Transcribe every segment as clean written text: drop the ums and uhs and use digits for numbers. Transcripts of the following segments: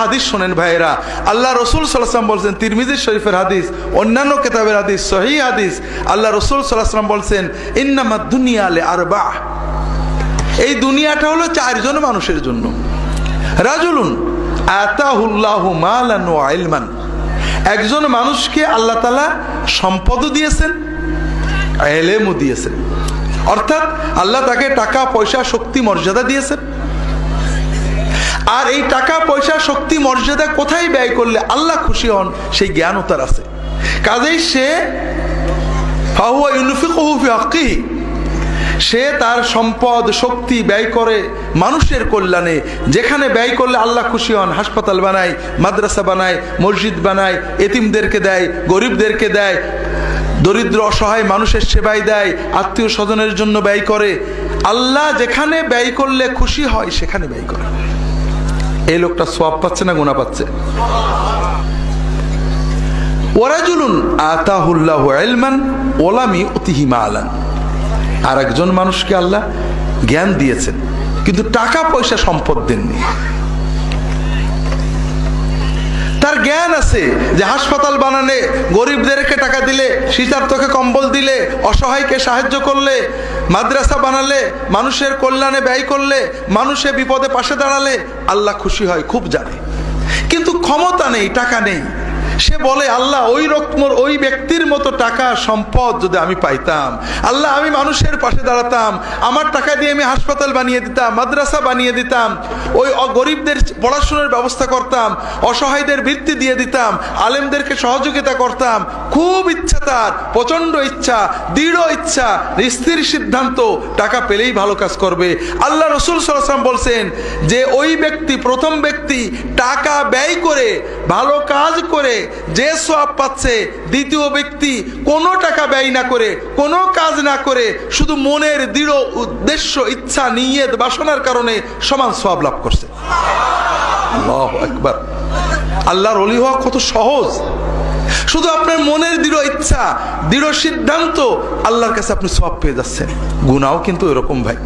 হাদিস শোনেন ভাইরা, আল্লাহ রসুল সাল্লাল্লাহু আলাইহি ওয়াসাল্লাম বলছেন, তিরমিজি শরীফের হাদিস, অন্যান্য কিতাবের হাদিস, সহিহ হাদিস, আল্লাহ রসুল সাল্লাল্লাহু আলাইহি ওয়াসাল্লাম বলছেন, ইন্নামাদ দুনিয়া লিআরবা, এই দুনিয়াটা হলো চারজন মানুষের জন্য। রাজুলুন আতাহুল্লাহু মালান ওয়া ইলমান, একজন মানুষকে আল্লাহ তাআলা সম্পদও দিয়েছেন, ইলমও দিয়েছেন, অর্থাৎ আল্লাহ তাকে টাকা পয়সা শক্তি মর্যাদা দিয়েছেন। আর এই টাকা পয়সা শক্তি মর্যাদা কোথায় ব্যয় করলে আল্লাহ খুশি হন সেই জ্ঞানও তার আছে। কাজেই সে ফাহুয়া ইউনফিকুহু ফি হাক্কিহি, সে তার সম্পদ শক্তি ব্যয় করে মানুষের কল্যাণে। যেখানে ব্যয় করলে আল্লাহ খুশি হন, হাসপাতাল বানায়, মাদ্রাসা বানায়, মসজিদ বানায়, এতিমদেরকে দেয়, গরিবদেরকে দেয়, দরিদ্র অসহায় মানুষের সেবায় দেয়, আত্মীয় স্বজনের জন্য ব্যয় করে। আল্লাহ যেখানে ব্যয় করলে খুশি হয় সেখানে ব্যয় করে। এই লোকটা সওয়াব পাচ্ছে না গুনাহ পাচ্ছে? ওয়ারাজুলুন আতাহুল্লাহু ইলমান ওয়া লাম ইউতিহি মালান, আর একজন মানুষকে আল্লাহ জ্ঞান দিয়েছেন কিন্তু টাকা পয়সা সম্পদ দেননি। তার জ্ঞান আছে যে হাসপাতাল বানালে, গরিবদেরকে টাকা দিলে, শীতার্তকে কম্বল দিলে, অসহায়কে সাহায্য করলে, মাদ্রাসা বানালে, মানুষের কল্যাণে ব্যয় করলে, মানুষের বিপদে পাশে দাঁড়ালে আল্লাহ খুশি হয়, খুব জানে। কিন্তু ক্ষমতা নেই, টাকা নেই। সে বলে, আল্লাহ ওই ব্যক্তির মতো টাকা সম্পদ যদি আমি পাইতাম, আল্লাহ আমি মানুষের পাশে দাঁড়াতাম, আমার টাকা দিয়ে আমি হাসপাতাল বানিয়ে দিতাম, মাদ্রাসা বানিয়ে দিতাম, ওই গরিবদের পড়াশোনার ব্যবস্থা করতাম, অসহায়দের বৃত্তি দিয়ে দিতাম, আলেমদেরকে সহযোগিতা করতাম। খুব ইচ্ছা তার, প্রচন্ড ইচ্ছা, দৃঢ় ইচ্ছা, স্থির সিদ্ধান্ত, টাকা পেলেই ভালো কাজ করবে। আল্লাহ রসুল সাল্লাল্লাহু আলাইহি ওয়াসাল্লাম বলছেন যে ওই ব্যক্তি, প্রথম ব্যক্তি টাকা ব্যয় করে ভালো কাজ করে যে সওয়াব পাচ্ছে, দ্বিতীয় ব্যক্তি কোনো টাকা ব্যয় না করে, কোনো কাজ না করে, শুধু মনের দৃঢ় উদ্দেশ্য, ইচ্ছা, নিয়ত, বাসনার কারণে সমান সওয়াব লাভ করছে। আল্লাহু আকবার। আল্লাহর ওলি হওয়া কত সহজ। শুধু আপনার মনের দৃঢ় ইচ্ছা, দৃঢ় সিদ্ধান্ত, আল্লাহর কাছে আপনি সওয়াব পেয়ে যাচ্ছেন। গুনাহও কিন্তু এরকম ভাই।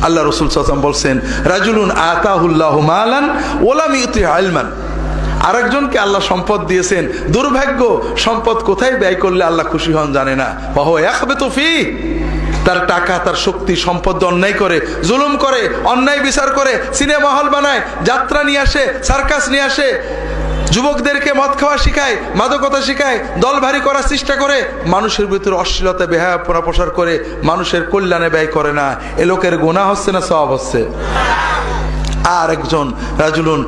আল্লাহ রাসূল সাল্লাল্লাহু আলাইহি ওয়াসাল্লাম বলছেন, রাজুলুন আতাহুল্লাহু মালান ওয়া লাম ইউতিহি ইলমান, আরেকজনকে আল্লাহ সম্পদ দিয়েছেন, দুর্ভাগ্য সম্পদ কোথায় ব্যয় করলে আল্লাহ খুশি হন জানে না। ওয়া ইয়াখবিতু ফি, তার টাকা, তার শক্তি, সম্পদ অন্যায় করে, জুলুম করে, অন্যায় বিচার করে, সিনেমা হল বানায়, যাত্রা নিয়ে আসে, সার্কাস নিয়ে আসে, যুবকদেরকে মদ খাওয়া শিখায়, মাদকতা শিখায়, দল ভারী করার চেষ্টা করে, মানুষের ভিতরে অশ্লীলতা, বেহায়াপনা প্রসার করে, মানুষের কল্যাণে ব্যয় করে না। এ লোকের গুনাহ হচ্ছে না সওয়াব হচ্ছে? আর একজন রাজুলুন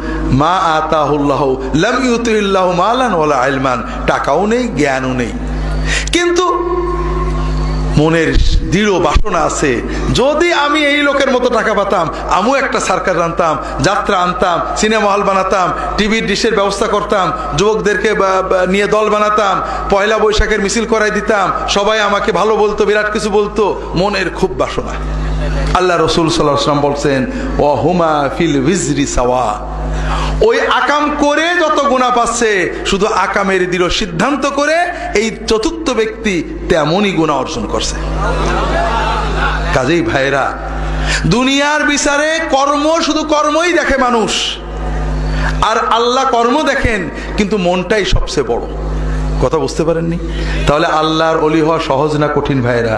মা আতাহুল্লাহু লাম ইউতিহিল্লাহু মালান ওয়ালা ইলমান, টাকাও নেই, জ্ঞানও নেই, কিন্তু মনের দৃঢ় বাসনা আছে, যদি আমি এই লোকের মতো টাকা পেতাম, আমিও একটা সার্কাস আনতাম, যাত্রা আনতাম, সিনেমা হল বানাতাম, টিভির ডিশের ব্যবস্থা করতাম, যুবকদেরকে নিয়ে দল বানাতাম, পয়লা বৈশাখের মিছিল করাই দিতাম, সবাই আমাকে ভালো বলতো, বিরাট কিছু বলতো। মনের খুব বাসনা। আল্লাহ রসুল সাল্লাল্লাহু আলাইহি ওয়াসাল্লাম বলছেন, ওয়া হুমা ফিল উজরি সাওয়া, ওই আকাম করে যত গুনাহ পাচ্ছে, শুধু আকামের দৃঢ় সিদ্ধান্ত করে এই চতুর্থ ব্যক্তি তেমনই গুনাহ অর্জন করছে। কাজেই ভাইরা, দুনিয়ার বিচারে কর্ম, শুধু কর্মই দেখে মানুষ, আর আল্লাহ কর্ম দেখেন, কিন্তু মনটাই সবচেয়ে বড়। কথা বুঝতে পারেননি? তাহলে আল্লাহর ওলি হওয়া সহজ না কঠিন ভাইরা?